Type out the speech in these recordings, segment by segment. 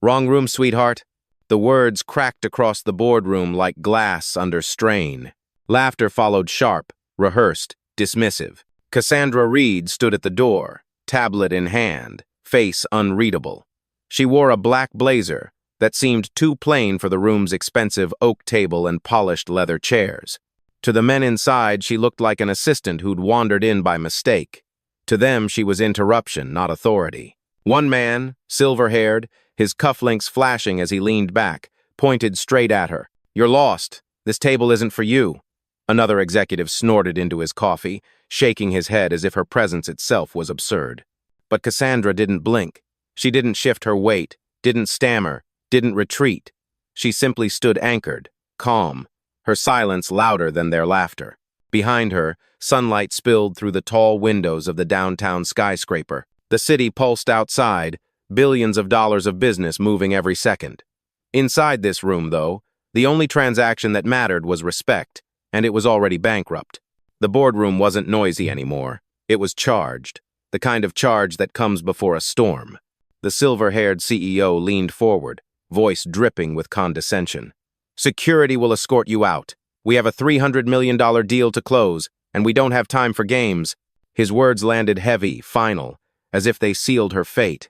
Wrong room, sweetheart. The words cracked across the boardroom like glass under strain. Laughter followed sharp, rehearsed, dismissive. Cassandra Reed stood at the door, tablet in hand, face unreadable. She wore a black blazer that seemed too plain for the room's expensive oak table and polished leather chairs. To the men inside, she looked like an assistant who'd wandered in by mistake. To them, she was interruption, not authority. One man, silver-haired, his cufflinks flashing as he leaned back, pointed straight at her. "You're lost. This table isn't for you." Another executive snorted into his coffee, shaking his head as if her presence itself was absurd. But Cassandra didn't blink. She didn't shift her weight, didn't stammer, didn't retreat. She simply stood anchored, calm, her silence louder than their laughter. Behind her, sunlight spilled through the tall windows of the downtown skyscraper. The city pulsed outside, billions of dollars of business moving every second. Inside this room, though, the only transaction that mattered was respect, and it was already bankrupt. The boardroom wasn't noisy anymore. It was charged, the kind of charge that comes before a storm. The silver-haired CEO leaned forward, voice dripping with condescension. "Security will escort you out. We have a $300 million deal to close, and we don't have time for games." His words landed heavy, final, as if they sealed her fate.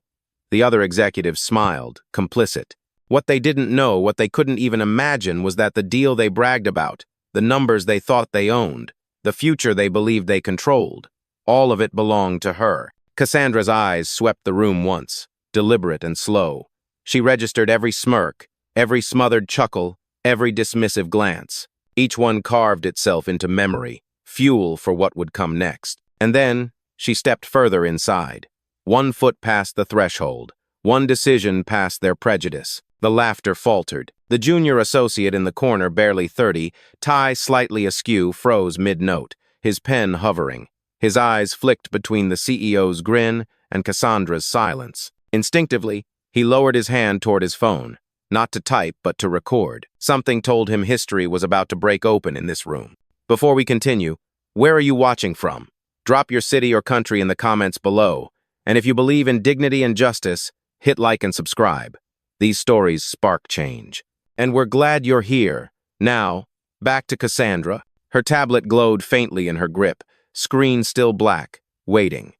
The other executives smiled, complicit. What they didn't know, what they couldn't even imagine, was that the deal they bragged about, the numbers they thought they owned, the future they believed they controlled, all of it belonged to her. Cassandra's eyes swept the room once, deliberate and slow. She registered every smirk, every smothered chuckle, every dismissive glance. Each one carved itself into memory, fuel for what would come next. And then, she stepped further inside. One foot past the threshold, one decision past their prejudice. The laughter faltered. The junior associate in the corner, barely 30, tie slightly askew, froze mid-note, his pen hovering. His eyes flicked between the CEO's grin and Cassandra's silence. Instinctively, he lowered his hand toward his phone, not to type, but to record. Something told him history was about to break open in this room. Before we continue, where are you watching from? Drop your city or country in the comments below. And if you believe in dignity and justice, hit like and subscribe. These stories spark change. And we're glad you're here. Now, back to Cassandra. Her tablet glowed faintly in her grip, screen still black, waiting.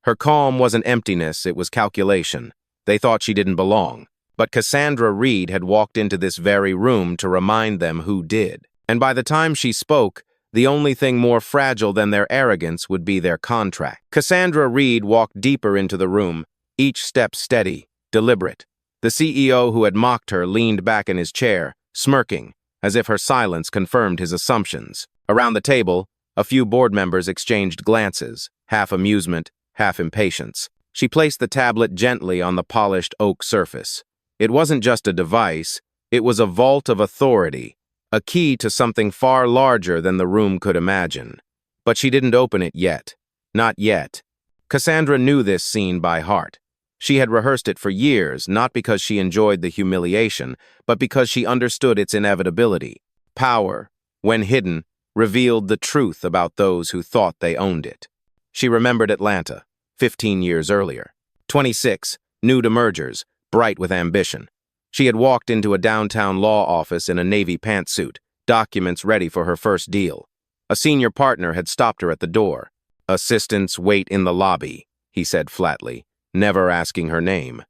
Her calm wasn't emptiness, it was calculation. They thought she didn't belong. But Cassandra Reed had walked into this very room to remind them who did. And by the time she spoke, the only thing more fragile than their arrogance would be their contract. Cassandra Reed walked deeper into the room, each step steady, deliberate. The CEO who had mocked her leaned back in his chair, smirking, as if her silence confirmed his assumptions. Around the table, a few board members exchanged glances, half amusement, half impatience. She placed the tablet gently on the polished oak surface. It wasn't just a device, it was a vault of authority, a key to something far larger than the room could imagine. But she didn't open it yet. Not yet. Cassandra knew this scene by heart. She had rehearsed it for years, not because she enjoyed the humiliation, but because she understood its inevitability. Power, when hidden, revealed the truth about those who thought they owned it. She remembered Atlanta, 15 years earlier. 26, new to mergers, bright with ambition. She had walked into a downtown law office in a navy pantsuit, documents ready for her first deal. A senior partner had stopped her at the door. "Assistants wait in the lobby," he said flatly, never asking her name.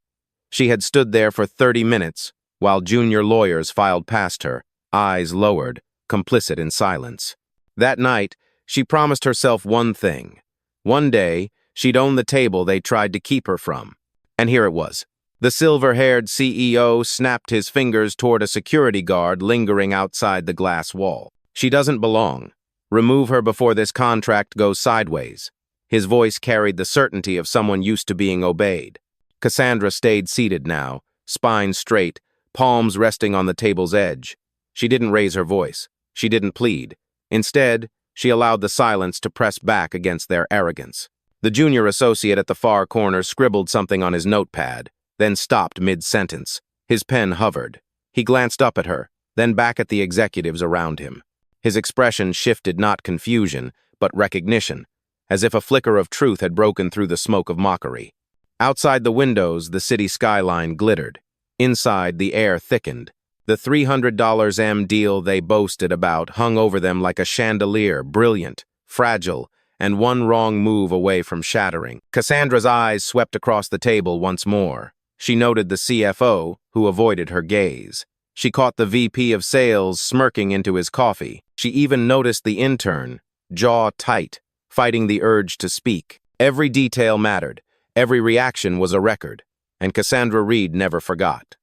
She had stood there for 30 minutes, while junior lawyers filed past her, eyes lowered, complicit in silence. That night, she promised herself one thing. One day, she'd own the table they tried to keep her from. And here it was. The silver-haired CEO snapped his fingers toward a security guard lingering outside the glass wall. "She doesn't belong. Remove her before this contract goes sideways." His voice carried the certainty of someone used to being obeyed. Cassandra stayed seated now, spine straight, palms resting on the table's edge. She didn't raise her voice. She didn't plead. Instead, she allowed the silence to press back against their arrogance. The junior associate at the far corner scribbled something on his notepad, then stopped mid-sentence. His pen hovered. He glanced up at her, then back at the executives around him. His expression shifted not confusion, but recognition, as if a flicker of truth had broken through the smoke of mockery. Outside the windows, the city skyline glittered. Inside, the air thickened. The $300 deal they boasted about hung over them like a chandelier, brilliant, fragile, and one wrong move away from shattering. Cassandra's eyes swept across the table once more. She noted the CFO, who avoided her gaze. She caught the VP of sales smirking into his coffee. She even noticed the intern, jaw tight, fighting the urge to speak. Every detail mattered. Every reaction was a record, and Cassandra Reed never forgot.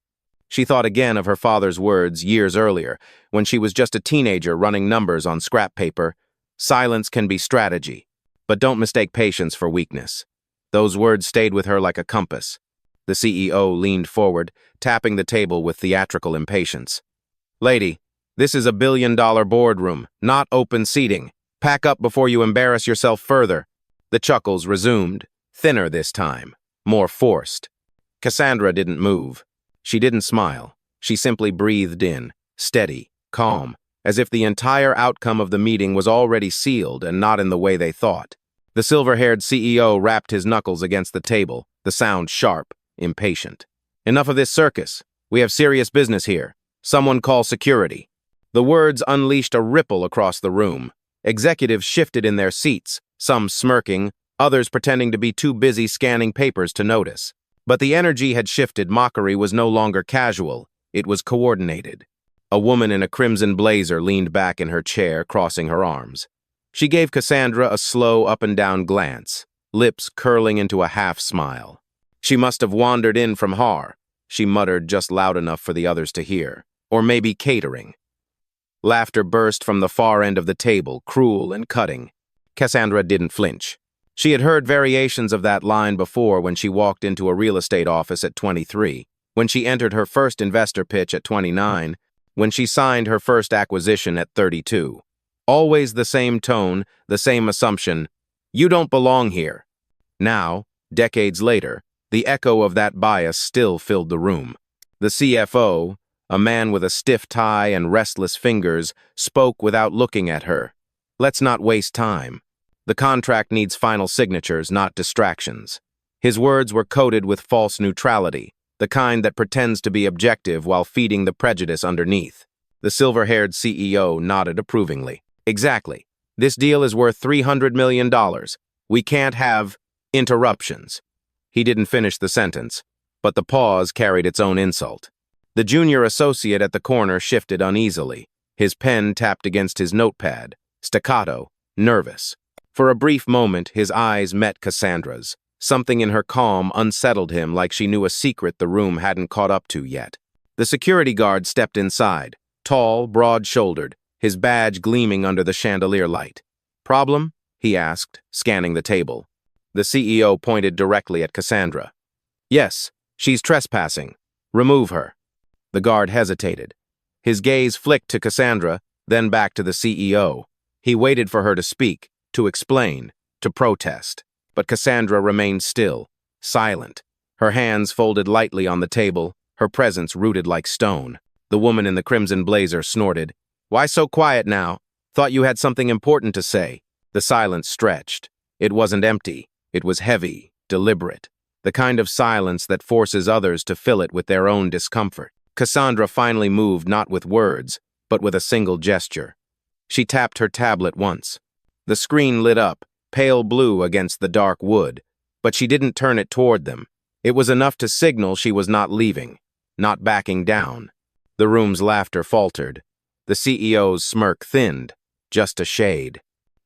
She thought again of her father's words years earlier, when she was just a teenager running numbers on scrap paper. Silence can be strategy, but don't mistake patience for weakness. Those words stayed with her like a compass. The CEO leaned forward, tapping the table with theatrical impatience. "Lady, this is a billion-dollar boardroom, not open seating. Pack up before you embarrass yourself further." The chuckles resumed, thinner this time, more forced. Cassandra didn't move. She didn't smile. She simply breathed in, steady, calm, as if the entire outcome of the meeting was already sealed and not in the way they thought. The silver-haired CEO rapped his knuckles against the table, the sound sharp, impatient. "Enough of this circus. We have serious business here. Someone call security." The words unleashed a ripple across the room. Executives shifted in their seats, some smirking, others pretending to be too busy scanning papers to notice. But the energy had shifted. Mockery was no longer casual. It was coordinated. A woman in a crimson blazer leaned back in her chair, crossing her arms. She gave Cassandra a slow up-and-down glance, lips curling into a half-smile. She must have wandered in from Har, she muttered just loud enough for the others to hear. Or maybe catering. Laughter burst from the far end of the table, cruel and cutting. Cassandra didn't flinch. She had heard variations of that line before when she walked into a real estate office at 23, when she entered her first investor pitch at 29, when she signed her first acquisition at 32. Always the same tone, the same assumption: you don't belong here. Now, decades later, the echo of that bias still filled the room. The CFO, a man with a stiff tie and restless fingers, spoke without looking at her. "Let's not waste time. The contract needs final signatures, not distractions." His words were coated with false neutrality, the kind that pretends to be objective while feeding the prejudice underneath. The silver-haired CEO nodded approvingly. "Exactly. This deal is worth $300 million. We can't have interruptions." He didn't finish the sentence, but the pause carried its own insult. The junior associate at the corner shifted uneasily. His pen tapped against his notepad, staccato, nervous. For a brief moment, his eyes met Cassandra's. Something in her calm unsettled him, like she knew a secret the room hadn't caught up to yet. The security guard stepped inside, tall, broad-shouldered, his badge gleaming under the chandelier light. "Problem?" he asked, scanning the table. The CEO pointed directly at Cassandra. "Yes, she's trespassing. Remove her." The guard hesitated. His gaze flicked to Cassandra, then back to the CEO. He waited for her to speak, to explain, to protest. But Cassandra remained still, silent, her hands folded lightly on the table, her presence rooted like stone. The woman in the crimson blazer snorted. "Why so quiet now? Thought you had something important to say." The silence stretched. It wasn't empty. It was heavy, deliberate. The kind of silence that forces others to fill it with their own discomfort. Cassandra finally moved not with words, but with a single gesture. She tapped her tablet once. The screen lit up, pale blue against the dark wood, but she didn't turn it toward them. It was enough to signal she was not leaving, not backing down. The room's laughter faltered. The CEO's smirk thinned, just a shade.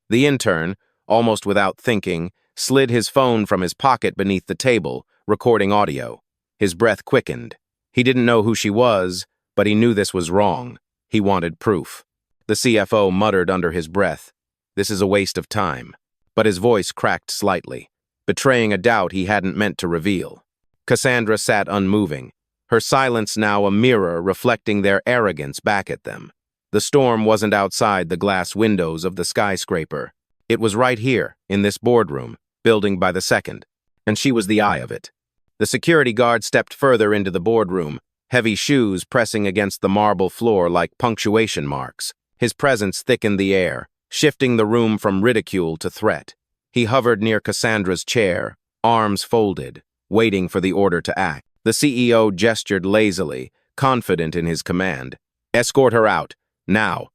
The intern, almost without thinking, slid his phone from his pocket beneath the table, recording audio. His breath quickened. He didn't know who she was, but he knew this was wrong. He wanted proof. The CFO muttered under his breath, "This is a waste of time." But his voice cracked slightly, betraying a doubt he hadn't meant to reveal. Cassandra sat unmoving, her silence now a mirror reflecting their arrogance back at them. The storm wasn't outside the glass windows of the skyscraper. It was right here, in this boardroom, building by the second, and she was the eye of it. The security guard stepped further into the boardroom, heavy shoes pressing against the marble floor like punctuation marks. His presence thickened the air, shifting the room from ridicule to threat. He hovered near Cassandra's chair, arms folded, waiting for the order to act. The CEO gestured lazily, confident in his command. Escort her out, now.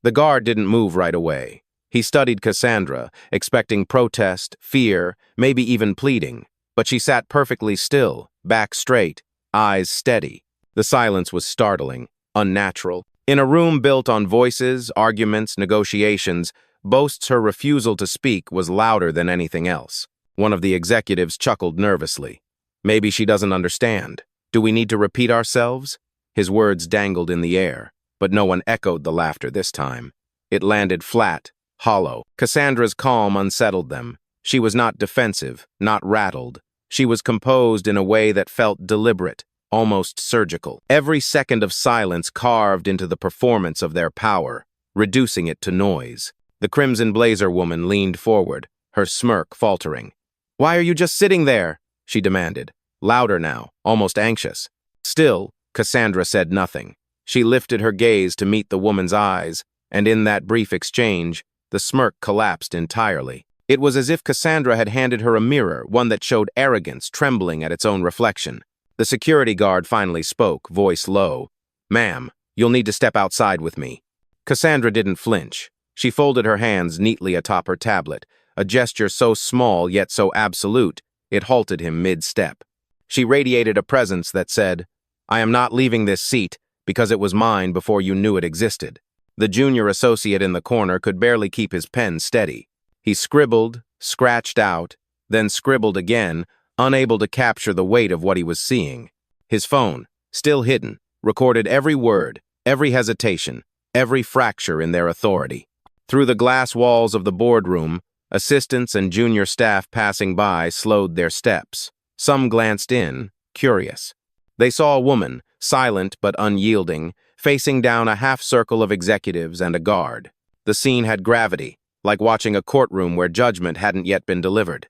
The guard didn't move right away. He studied Cassandra, expecting protest, fear, maybe even pleading, but she sat perfectly still, back straight, eyes steady. The silence was startling, unnatural. In a room built on voices, arguments, negotiations, Boast's her refusal to speak was louder than anything else. One of the executives chuckled nervously. Maybe she doesn't understand. Do we need to repeat ourselves? His words dangled in the air, but no one echoed the laughter this time. It landed flat, hollow. Cassandra's calm unsettled them. She was not defensive, not rattled. She was composed in a way that felt deliberate, almost surgical. Every second of silence carved into the performance of their power, reducing it to noise. The crimson blazer woman leaned forward, her smirk faltering. "Why are you just sitting there?" she demanded, louder now, almost anxious. Still, Cassandra said nothing. She lifted her gaze to meet the woman's eyes, and in that brief exchange, the smirk collapsed entirely. It was as if Cassandra had handed her a mirror, one that showed arrogance trembling at its own reflection. The security guard finally spoke, voice low. "Ma'am, you'll need to step outside with me." Cassandra didn't flinch. She folded her hands neatly atop her tablet, a gesture so small yet so absolute, it halted him mid-step. She radiated a presence that said, "I am not leaving this seat because it was mine before you knew it existed." The junior associate in the corner could barely keep his pen steady. He scribbled, scratched out, then scribbled again, unable to capture the weight of what he was seeing. His phone, still hidden, recorded every word, every hesitation, every fracture in their authority. Through the glass walls of the boardroom, assistants and junior staff passing by slowed their steps. Some glanced in, curious. They saw a woman, silent but unyielding, facing down a half-circle of executives and a guard. The scene had gravity, like watching a courtroom where judgment hadn't yet been delivered.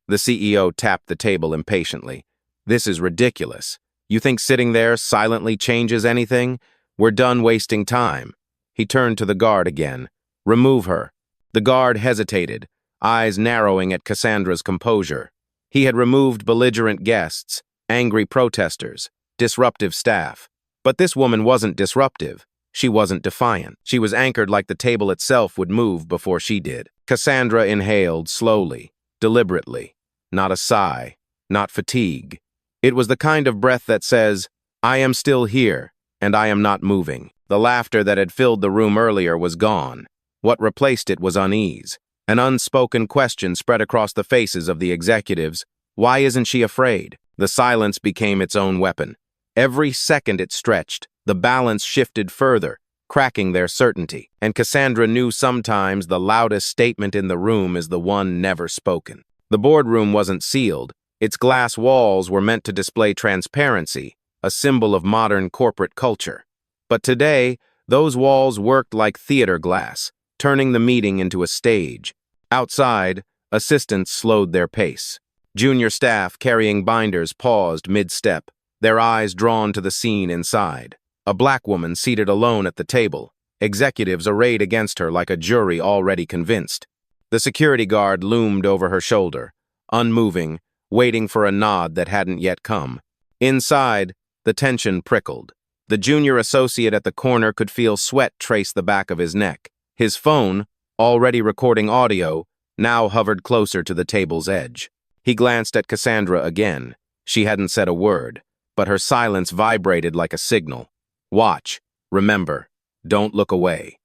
The CEO tapped the table impatiently. "This is ridiculous. You think sitting there silently changes anything? We're done wasting time." He turned to the guard again. "Remove her." The guard hesitated, eyes narrowing at Cassandra's composure. He had removed belligerent guests, angry protesters, disruptive staff. But this woman wasn't disruptive. She wasn't defiant. She was anchored like the table itself would move before she did. Cassandra inhaled slowly, deliberately. Not a sigh, not fatigue. It was the kind of breath that says, "I am still here, and I am not moving." The laughter that had filled the room earlier was gone. What replaced it was unease. An unspoken question spread across the faces of the executives. Why isn't she afraid? The silence became its own weapon. Every second it stretched, the balance shifted further, cracking their certainty. And Cassandra knew sometimes the loudest statement in the room is the one never spoken. The boardroom wasn't sealed. Its glass walls were meant to display transparency, a symbol of modern corporate culture. But today, those walls worked like theater glass, turning the meeting into a stage. Outside, assistants slowed their pace. Junior staff carrying binders paused mid-step, their eyes drawn to the scene inside. A black woman seated alone at the table, executives arrayed against her like a jury already convinced. The security guard loomed over her shoulder, unmoving, waiting for a nod that hadn't yet come. Inside, the tension prickled. The junior associate at the corner could feel sweat trace the back of his neck. His phone, already recording audio, now hovered closer to the table's edge. He glanced at Cassandra again. She hadn't said a word, but her silence vibrated like a signal. "Watch. Remember. Don't look away."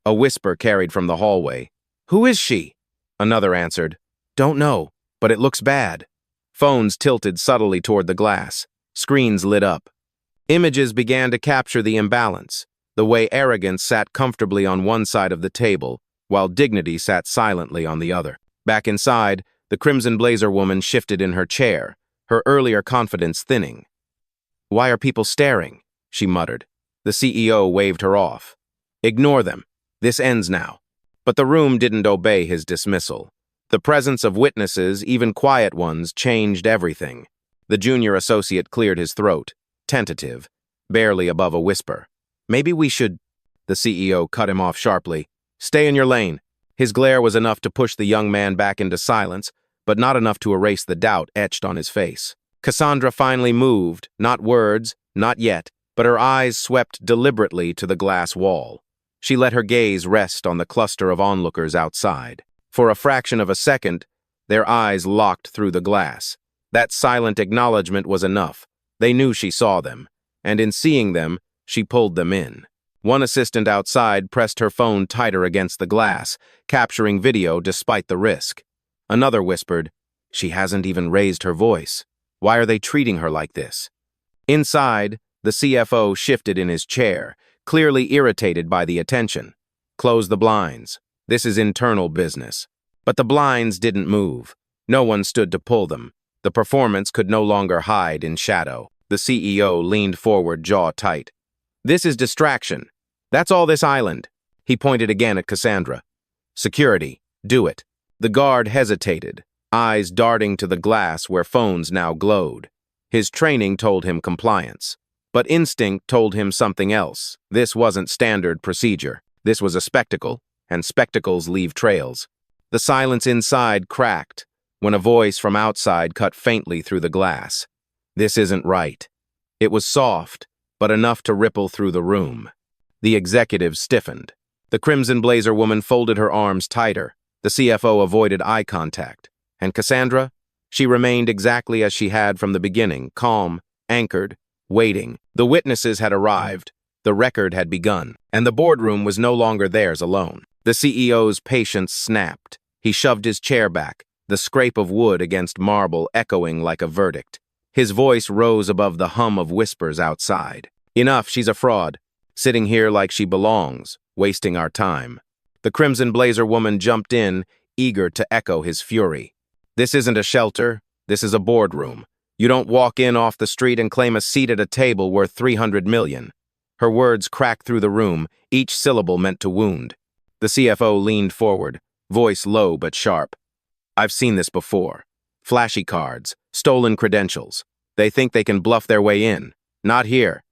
A whisper carried from the hallway. "Who is she?" Another answered, "Don't know, but it looks bad." Phones tilted subtly toward the glass. Screens lit up. Images began to capture the imbalance, the way arrogance sat comfortably on one side of the table, while dignity sat silently on the other. Back inside, the crimson blazer woman shifted in her chair, her earlier confidence thinning. "Why are people staring?" she muttered. The CEO waved her off. "Ignore them. This ends now." But the room didn't obey his dismissal. The presence of witnesses, even quiet ones, changed everything. The junior associate cleared his throat, tentative, barely above a whisper. "Maybe we should—" The CEO cut him off sharply. "Stay in your lane." His glare was enough to push the young man back into silence, but not enough to erase the doubt etched on his face. Cassandra finally moved, not words, not yet, but her eyes swept deliberately to the glass wall. She let her gaze rest on the cluster of onlookers outside. For a fraction of a second, their eyes locked through the glass. That silent acknowledgement was enough. They knew she saw them, and in seeing them, she pulled them in. One assistant outside pressed her phone tighter against the glass, capturing video despite the risk. Another whispered, "She hasn't even raised her voice. Why are they treating her like this?" Inside, the CFO shifted in his chair, clearly irritated by the attention. "Close the blinds. This is internal business." But the blinds didn't move. No one stood to pull them. The performance could no longer hide in shadow. The CEO leaned forward, jaw tight. "This is distraction. That's all this island." He pointed again at Cassandra. "Security, do it." The guard hesitated, eyes darting to the glass where phones now glowed. His training told him compliance. But instinct told him something else. This wasn't standard procedure. This was a spectacle, and spectacles leave trails. The silence inside cracked when a voice from outside cut faintly through the glass. "This isn't right." It was soft, but enough to ripple through the room. The executive stiffened. The crimson blazer woman folded her arms tighter. The CFO avoided eye contact. And Cassandra? She remained exactly as she had from the beginning, calm, anchored, waiting. The witnesses had arrived. The record had begun. And the boardroom was no longer theirs alone. The CEO's patience snapped. He shoved his chair back, the scrape of wood against marble echoing like a verdict. His voice rose above the hum of whispers outside. "Enough, she's a fraud. Sitting here like she belongs, wasting our time." The crimson blazer woman jumped in, eager to echo his fury. "This isn't a shelter. This is a boardroom. You don't walk in off the street and claim a seat at a table worth 300 million. Her words cracked through the room, each syllable meant to wound. The CFO leaned forward, voice low but sharp. "I've seen this before. Flashy cards, stolen credentials. They think they can bluff their way in. Not here."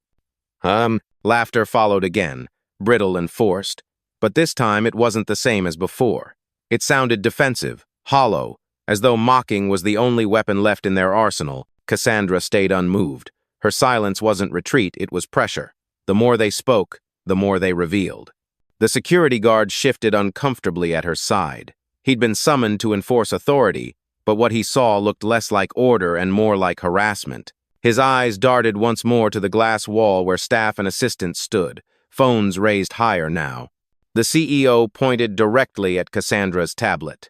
Laughter followed again, brittle and forced. But this time it wasn't the same as before. It sounded defensive, hollow, as though mocking was the only weapon left in their arsenal. Cassandra stayed unmoved. Her silence wasn't retreat, it was pressure. The more they spoke, the more they revealed. The security guard shifted uncomfortably at her side. He'd been summoned to enforce authority, but what he saw looked less like order and more like harassment. His eyes darted once more to the glass wall where staff and assistants stood, phones raised higher now. The CEO pointed directly at Cassandra's tablet.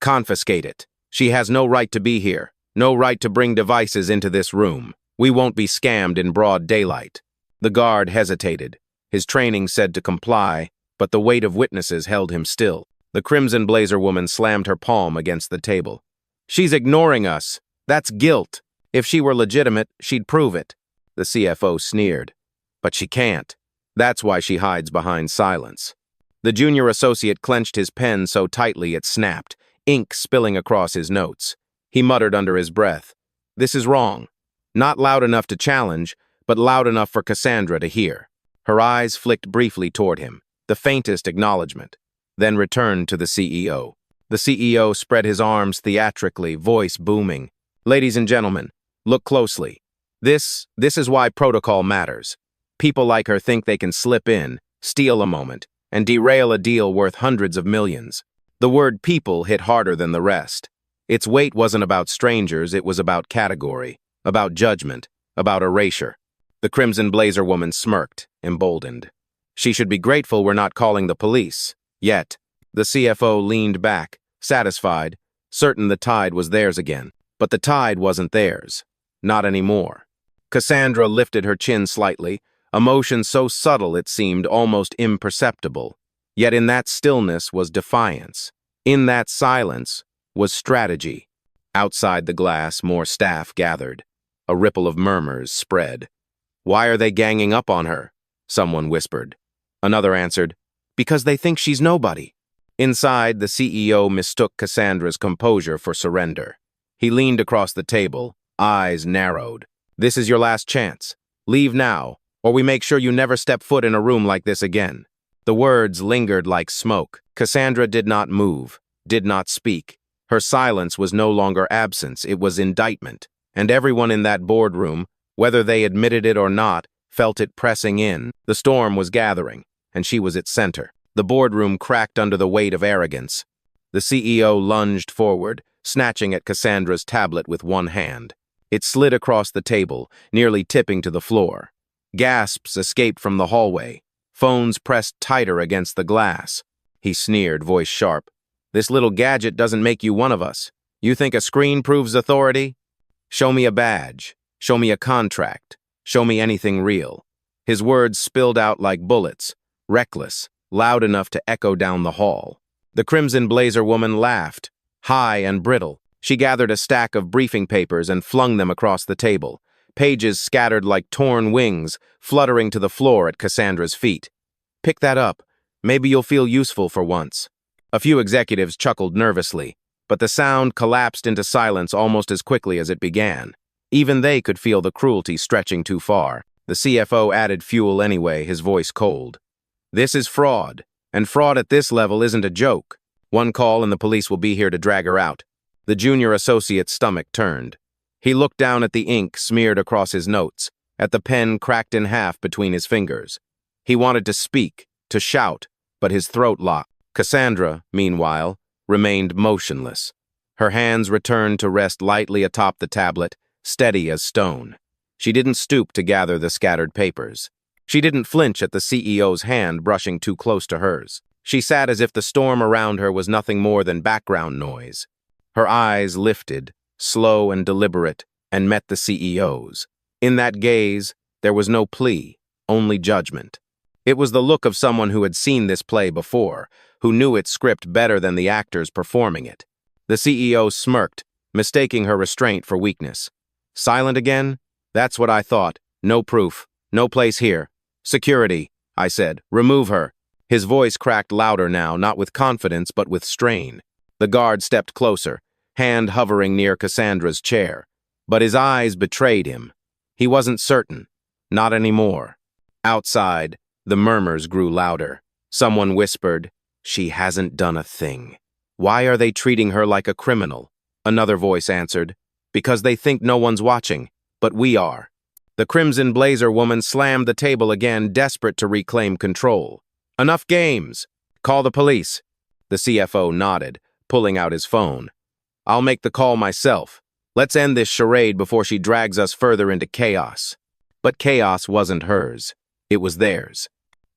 "Confiscate it. She has no right to be here, no right to bring devices into this room. We won't be scammed in broad daylight." The guard hesitated. His training said to comply, but the weight of witnesses held him still. The crimson blazer woman slammed her palm against the table. "She's ignoring us. That's guilt. If she were legitimate, she'd prove it." The CFO sneered. "But she can't. That's why she hides behind silence." The junior associate clenched his pen so tightly it snapped, ink spilling across his notes. He muttered under his breath, "This is wrong." Not loud enough to challenge, but loud enough for Cassandra to hear. Her eyes flicked briefly toward him, the faintest acknowledgement, then returned to the CEO. The CEO spread his arms theatrically, voice booming. "Ladies and gentlemen, look closely. This is why protocol matters. People like her think they can slip in, steal a moment, and derail a deal worth hundreds of millions." The word people hit harder than the rest. Its weight wasn't about strangers, it was about category, about judgment, about erasure. The crimson blazer woman smirked, emboldened. "She should be grateful we're not calling the police. Yet." The CFO leaned back, satisfied, certain the tide was theirs again. But the tide wasn't theirs. Not anymore. Cassandra lifted her chin slightly, a motion so subtle it seemed almost imperceptible. Yet in that stillness was defiance. In that silence was strategy. Outside the glass, more staff gathered. A ripple of murmurs spread. "Why are they ganging up on her?" someone whispered. Another answered, "Because they think she's nobody." Inside, the CEO mistook Cassandra's composure for surrender. He leaned across the table, eyes narrowed. "This is your last chance. Leave now, or we make sure you never step foot in a room like this again." The words lingered like smoke. Cassandra did not move, did not speak. Her silence was no longer absence, it was indictment. and everyone in that boardroom, whether they admitted it or not, felt it pressing in. The storm was gathering, and she was its center. The boardroom cracked under the weight of arrogance. The CEO lunged forward, snatching at Cassandra's tablet with one hand. It slid across the table, nearly tipping to the floor. Gasps escaped from the hallway. Phones pressed tighter against the glass. He sneered, voice sharp. "This little gadget doesn't make you one of us. You think a screen proves authority? Show me a badge. Show me a contract. Show me anything real." His words spilled out like bullets, reckless, loud enough to echo down the hall. The crimson blazer woman laughed, high and brittle. She gathered a stack of briefing papers and flung them across the table, pages scattered like torn wings, fluttering to the floor at Cassandra's feet. "Pick that up. Maybe you'll feel useful for once." A few executives chuckled nervously, but the sound collapsed into silence almost as quickly as it began. Even they could feel the cruelty stretching too far. The CFO added fuel anyway, his voice cold. "This is fraud, and fraud at this level isn't a joke. One call and the police will be here to drag her out." The junior associate's stomach turned. He looked down at the ink smeared across his notes, at the pen cracked in half between his fingers. He wanted to speak, to shout, but his throat locked. Cassandra, meanwhile, remained motionless. Her hands returned to rest lightly atop the tablet, steady as stone. She didn't stoop to gather the scattered papers. She didn't flinch at the CEO's hand brushing too close to hers. She sat as if the storm around her was nothing more than background noise. Her eyes lifted, slow and deliberate, and met the CEO's. In that gaze, there was no plea, only judgment. It was the look of someone who had seen this play before, who knew its script better than the actors performing it. The CEO smirked, mistaking her restraint for weakness. "Silent again? That's what I thought. No proof. No place here. Security," I said. "Remove her." His voice cracked louder now, not with confidence but with strain. The guard stepped closer, hand hovering near Cassandra's chair. But his eyes betrayed him. He wasn't certain. Not anymore. Outside, the murmurs grew louder. Someone whispered, "She hasn't done a thing. Why are they treating her like a criminal?" Another voice answered, "Because they think no one's watching, but we are." The crimson blazer woman slammed the table again, desperate to reclaim control. "Enough games. Call the police." The CFO nodded, pulling out his phone. "I'll make the call myself. Let's end this charade before she drags us further into chaos." But chaos wasn't hers. It was theirs.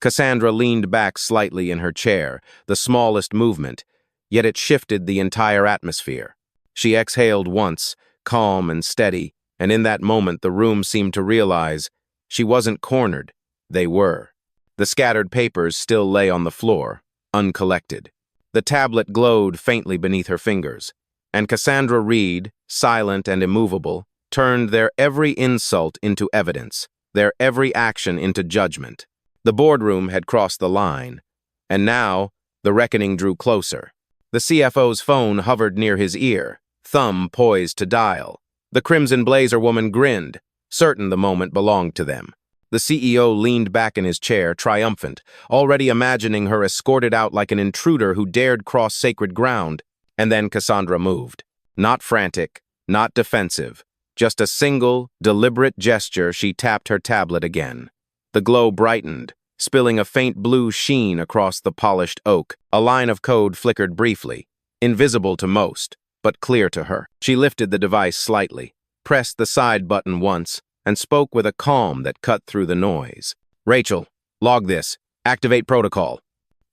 Cassandra leaned back slightly in her chair, the smallest movement, yet it shifted the entire atmosphere. She exhaled once, calm and steady, and in that moment the room seemed to realize she wasn't cornered. They were. The scattered papers still lay on the floor, uncollected. The tablet glowed faintly beneath her fingers, and Cassandra Reed, silent and immovable, turned their every insult into evidence, their every action into judgment. The boardroom had crossed the line, and now the reckoning drew closer. The CFO's phone hovered near his ear, thumb poised to dial. The crimson blazer woman grinned, certain the moment belonged to them. The CEO leaned back in his chair, triumphant, already imagining her escorted out like an intruder who dared cross sacred ground. And then Cassandra moved. Not frantic, not defensive, just a single, deliberate gesture. She tapped her tablet again. The glow brightened, spilling a faint blue sheen across the polished oak. A line of code flickered briefly, invisible to most, but clear to her. She lifted the device slightly, pressed the side button once, and spoke with a calm that cut through the noise. "Rachel, log this. Activate protocol."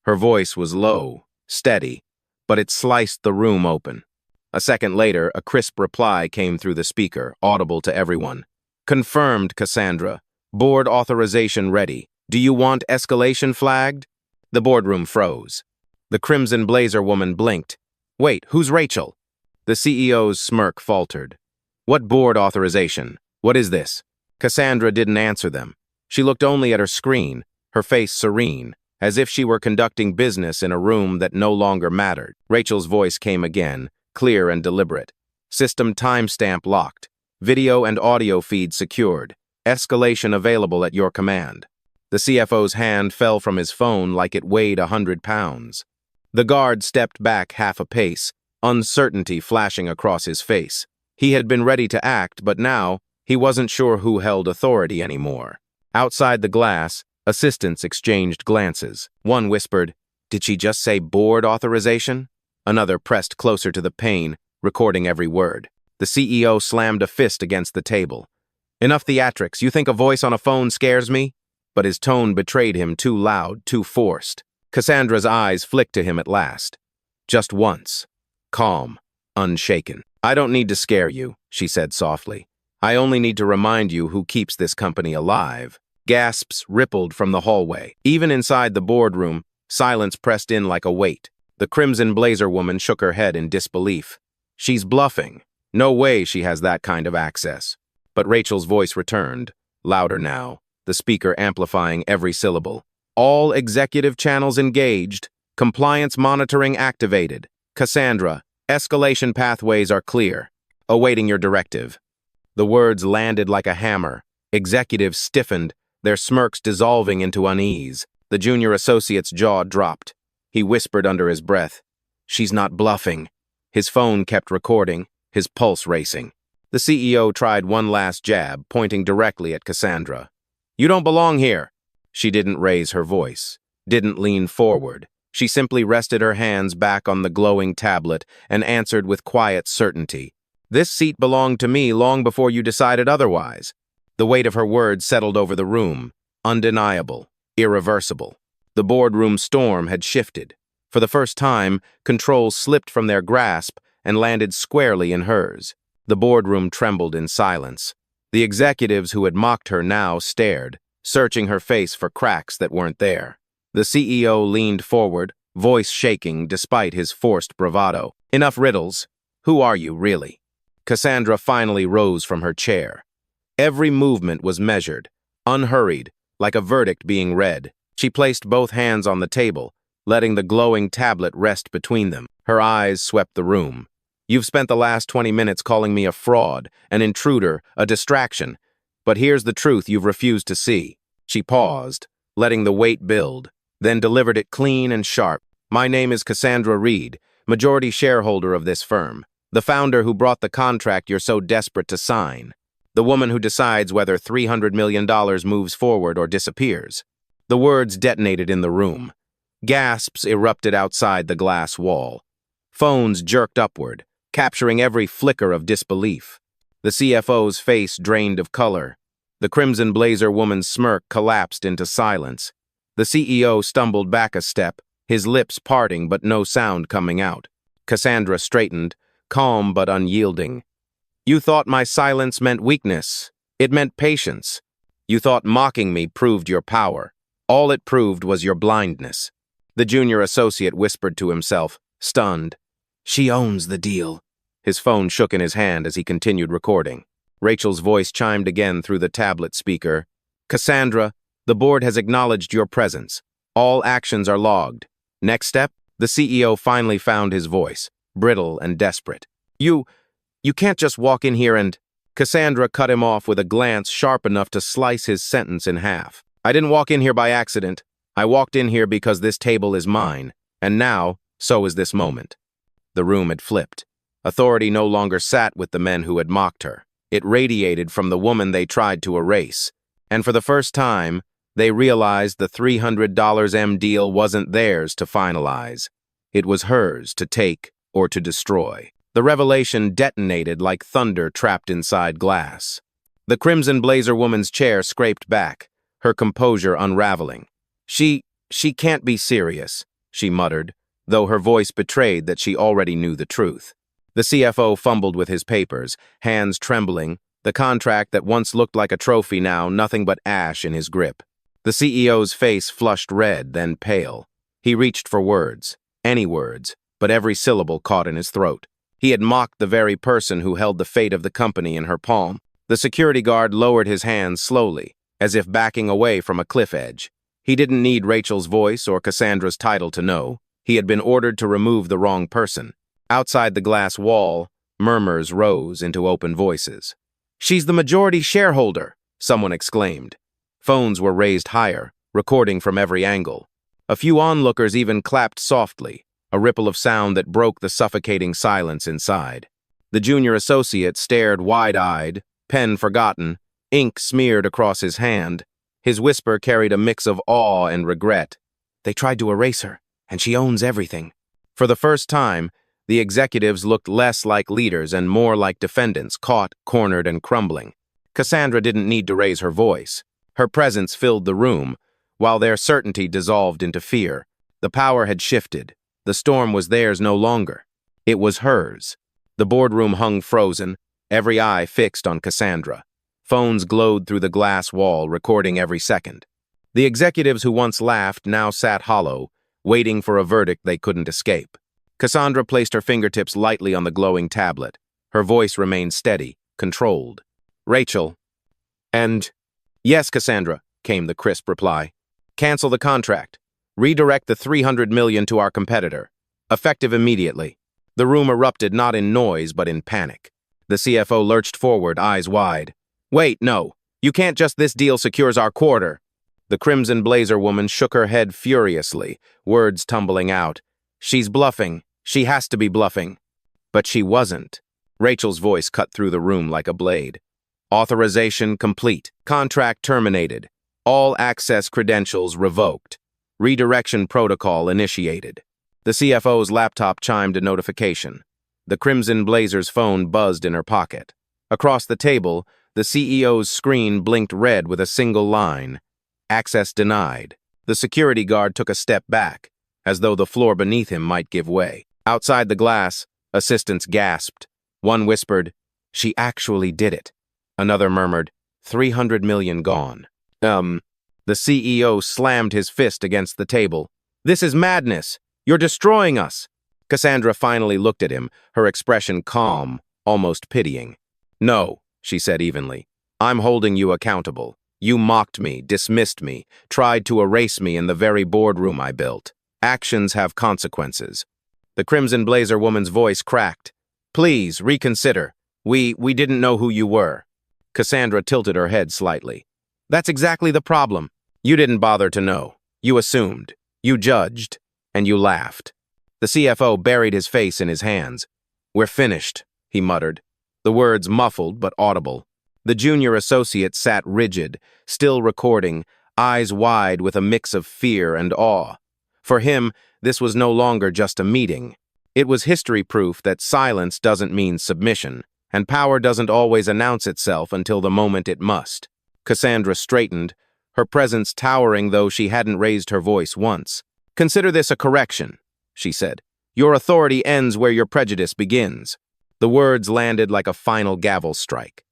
Her voice was low, steady, but it sliced the room open. A second later, a crisp reply came through the speaker, audible to everyone. "Confirmed, Cassandra. Board authorization ready. Do you want escalation flagged?" The boardroom froze. The crimson blazer woman blinked. "Wait, who's Rachel?" The CEO's smirk faltered. "What board authorization? What is this?" Cassandra didn't answer them. She looked only at her screen, her face serene, as if she were conducting business in a room that no longer mattered. Rachel's voice came again, clear and deliberate. "System timestamp locked. Video and audio feed secured. Escalation available at your command." The CFO's hand fell from his phone like it weighed 100 pounds. The guard stepped back half a pace, uncertainty flashing across his face. He had been ready to act, but now he wasn't sure who held authority anymore. Outside the glass, assistants exchanged glances. One whispered, "Did she just say board authorization?" Another pressed closer to the pane, recording every word. The CEO slammed a fist against the table. "Enough theatrics. You think a voice on a phone scares me?" But his tone betrayed him, too loud, too forced. Cassandra's eyes flicked to him at last. Just once. Calm, unshaken. "I don't need to scare you," she said softly. "I only need to remind you who keeps this company alive." Gasps rippled from the hallway. Even inside the boardroom, silence pressed in like a weight. The crimson blazer woman shook her head in disbelief. "She's bluffing. No way she has that kind of access." But Rachel's voice returned, louder now, the speaker amplifying every syllable. "All executive channels engaged. Compliance monitoring activated. Cassandra, escalation pathways are clear. Awaiting your directive." The words landed like a hammer. Executives stiffened, their smirks dissolving into unease. The junior associate's jaw dropped. He whispered under his breath, "She's not bluffing." His phone kept recording, his pulse racing. The CEO tried one last jab, pointing directly at Cassandra. "You don't belong here." She didn't raise her voice, didn't lean forward. She simply rested her hands back on the glowing tablet and answered with quiet certainty. "This seat belonged to me long before you decided otherwise." The weight of her words settled over the room, undeniable, irreversible. The boardroom storm had shifted. For the first time, control slipped from their grasp and landed squarely in hers. The boardroom trembled in silence. The executives who had mocked her now stared, searching her face for cracks that weren't there. The CEO leaned forward, voice shaking despite his forced bravado. "Enough riddles. Who are you, really?" Cassandra finally rose from her chair. Every movement was measured, unhurried, like a verdict being read. She placed both hands on the table, letting the glowing tablet rest between them. Her eyes swept the room. "You've spent the last 20 minutes calling me a fraud, an intruder, a distraction. But here's the truth you've refused to see." She paused, letting the weight build, then delivered it clean and sharp. "My name is Cassandra Reed, majority shareholder of this firm, the founder who brought the contract you're so desperate to sign, the woman who decides whether $300 million moves forward or disappears." The words detonated in the room. Gasps erupted outside the glass wall. Phones jerked upward, capturing every flicker of disbelief. The CFO's face drained of color. The crimson blazer woman's smirk collapsed into silence. The CEO stumbled back a step, his lips parting but no sound coming out. Cassandra straightened, calm but unyielding. "You thought my silence meant weakness. It meant patience. You thought mocking me proved your power. All it proved was your blindness." The junior associate whispered to himself, stunned. "She owns the deal." His phone shook in his hand as he continued recording. Rachel's voice chimed again through the tablet speaker. "Cassandra, the board has acknowledged your presence. All actions are logged. Next step?" The CEO finally found his voice, brittle and desperate. You can't just walk in here and..." Cassandra cut him off with a glance sharp enough to slice his sentence in half. "I didn't walk in here by accident. I walked in here because this table is mine, and now, so is this moment." The room had flipped. Authority no longer sat with the men who had mocked her. It radiated from the woman they tried to erase. And for the first time, they realized the $300 deal wasn't theirs to finalize. It was hers to take or to destroy. The revelation detonated like thunder trapped inside glass. The crimson blazer woman's chair scraped back, her composure unraveling. She can't be serious," she muttered, though her voice betrayed that she already knew the truth. The CFO fumbled with his papers, hands trembling, the contract that once looked like a trophy now nothing but ash in his grip. The CEO's face flushed red, then pale. He reached for words, any words, but every syllable caught in his throat. He had mocked the very person who held the fate of the company in her palm. The security guard lowered his hands slowly, as if backing away from a cliff edge. He didn't need Rachel's voice or Cassandra's title to know. He had been ordered to remove the wrong person. Outside the glass wall, murmurs rose into open voices. "She's the majority shareholder," someone exclaimed. Phones were raised higher, recording from every angle. A few onlookers even clapped softly, a ripple of sound that broke the suffocating silence inside. The junior associate stared wide-eyed, pen forgotten, ink smeared across his hand. His whisper carried a mix of awe and regret. They tried to erase her, and she owns everything. For the first time, the executives looked less like leaders and more like defendants, caught, cornered, and crumbling. Cassandra didn't need to raise her voice. Her presence filled the room, while their certainty dissolved into fear. The power had shifted. The storm was theirs no longer. It was hers. The boardroom hung frozen, every eye fixed on Cassandra. Phones glowed through the glass wall, recording every second. The executives who once laughed now sat hollow, waiting for a verdict they couldn't escape. Cassandra placed her fingertips lightly on the glowing tablet. Her voice remained steady, controlled. "Rachel." "And?" "Yes, Cassandra," came the crisp reply. "Cancel the contract. Redirect the $300 million to our competitor. Effective immediately." The room erupted not in noise, but in panic. The CFO lurched forward, eyes wide. "Wait, no. You can't just this deal secures our quarter." The crimson blazer woman shook her head furiously, words tumbling out. "She's bluffing. She has to be bluffing." But she wasn't. Rachel's voice cut through the room like a blade. "Authorization complete. Contract terminated. All access credentials revoked. Redirection protocol initiated." The CFO's laptop chimed a notification. The crimson blazer's phone buzzed in her pocket. Across the table, the CEO's screen blinked red with a single line. "Access denied." The security guard took a step back, as though the floor beneath him might give way. Outside the glass, assistants gasped. One whispered, "She actually did it." Another murmured, $300 million gone. The CEO slammed his fist against the table. "This is madness. You're destroying us." Cassandra finally looked at him, her expression calm, almost pitying. "No," she said evenly. "I'm holding you accountable. You mocked me, dismissed me, tried to erase me in the very boardroom I built. Actions have consequences." The crimson blazer woman's voice cracked. "Please, reconsider. We didn't know who you were." Cassandra tilted her head slightly. "That's exactly the problem. You didn't bother to know. You assumed. You judged. And you laughed." The CFO buried his face in his hands. "We're finished," he muttered, the words muffled but audible. The junior associate sat rigid, still recording, eyes wide with a mix of fear and awe. For him, this was no longer just a meeting. It was history proof that silence doesn't mean submission, and power doesn't always announce itself until the moment it must. Cassandra straightened, her presence towering though she hadn't raised her voice once. "Consider this a correction," she said. "Your authority ends where your prejudice begins." The words landed like a final gavel strike.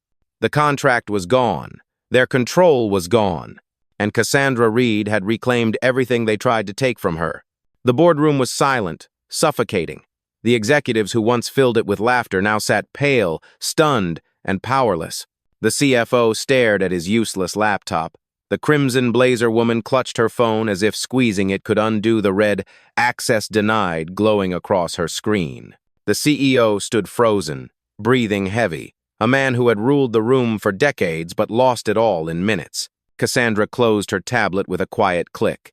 The contract was gone. Their control was gone. And Cassandra Reed had reclaimed everything they tried to take from her. The boardroom was silent, suffocating. The executives who once filled it with laughter now sat pale, stunned, and powerless. The CFO stared at his useless laptop. The crimson blazer woman clutched her phone as if squeezing it could undo the red "Access Denied" glowing across her screen. The CEO stood frozen, breathing heavy, a man who had ruled the room for decades but lost it all in minutes. Cassandra closed her tablet with a quiet click.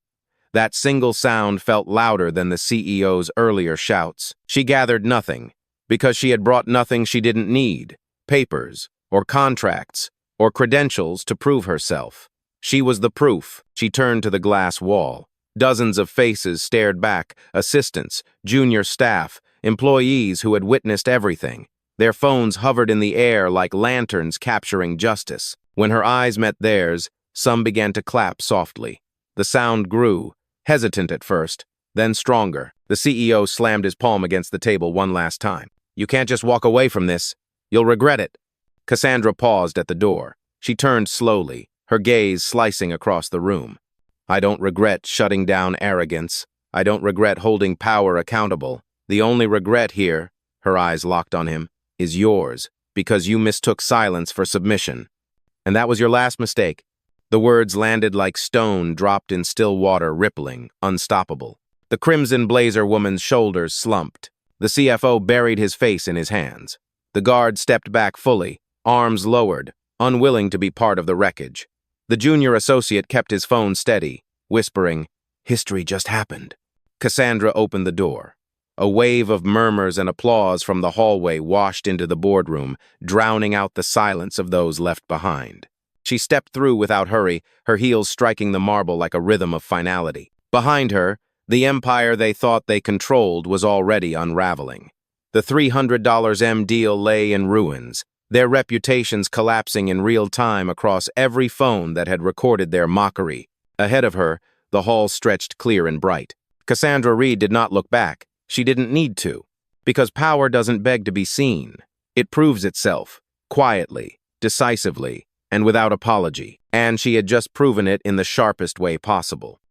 That single sound felt louder than the CEO's earlier shouts. She gathered nothing, because she had brought nothing she didn't need: papers, or contracts, or credentials to prove herself. She was the proof. She turned to the glass wall. Dozens of faces stared back, assistants, junior staff, employees who had witnessed everything. Their phones hovered in the air like lanterns capturing justice. When her eyes met theirs, some began to clap softly. The sound grew, hesitant at first, then stronger. The CEO slammed his palm against the table one last time. "You can't just walk away from this. You'll regret it." Cassandra paused at the door. She turned slowly, her gaze slicing across the room. "I don't regret shutting down arrogance. I don't regret holding power accountable. The only regret here," her eyes locked on him, "is yours, because you mistook silence for submission. And that was your last mistake." The words landed like stone dropped in still water, rippling, unstoppable. The crimson blazer woman's shoulders slumped. The CFO buried his face in his hands. The guard stepped back fully, arms lowered, unwilling to be part of the wreckage. The junior associate kept his phone steady, whispering, "History just happened." Cassandra opened the door. A wave of murmurs and applause from the hallway washed into the boardroom, drowning out the silence of those left behind. She stepped through without hurry, her heels striking the marble like a rhythm of finality. Behind her, the empire they thought they controlled was already unraveling. The $300 deal lay in ruins, their reputations collapsing in real time across every phone that had recorded their mockery. Ahead of her, the hall stretched clear and bright. Cassandra Reed did not look back. She didn't need to, because power doesn't beg to be seen. It proves itself, quietly, decisively, and without apology, and she had just proven it in the sharpest way possible.